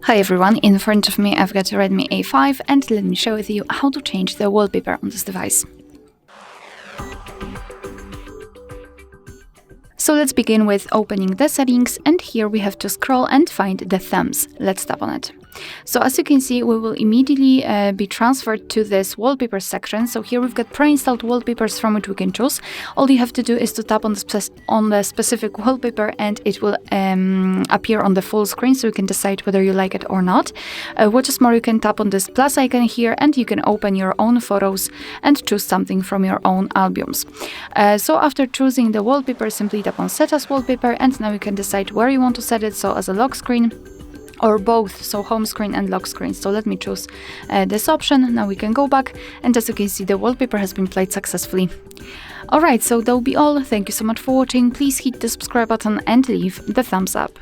Hi everyone, in front of me I've got a Redmi A5 and let me share with you how to change the wallpaper on this device. So let's begin with opening the settings, and here we have to scroll and find the themes. Let's tap on it. So as you can see, we will immediately be transferred to this wallpaper section. So here we've got pre-installed wallpapers from which we can choose. All you have to do is to tap on the specific wallpaper and it will appear on the full screen, so you can decide whether you like it or not. What is more, you can tap on this plus icon here and you can open your own photos and choose something from your own albums. So after choosing the wallpaper, simply tap on set as wallpaper, and now you can decide where you want to set it, so as a lock screen or both, so home screen and lock screen. So let me choose this option. Now we can go back, and as you can see, the wallpaper has been played successfully. Alright, so that will be all. Thank you so much for watching. Please hit the subscribe button and leave the thumbs up.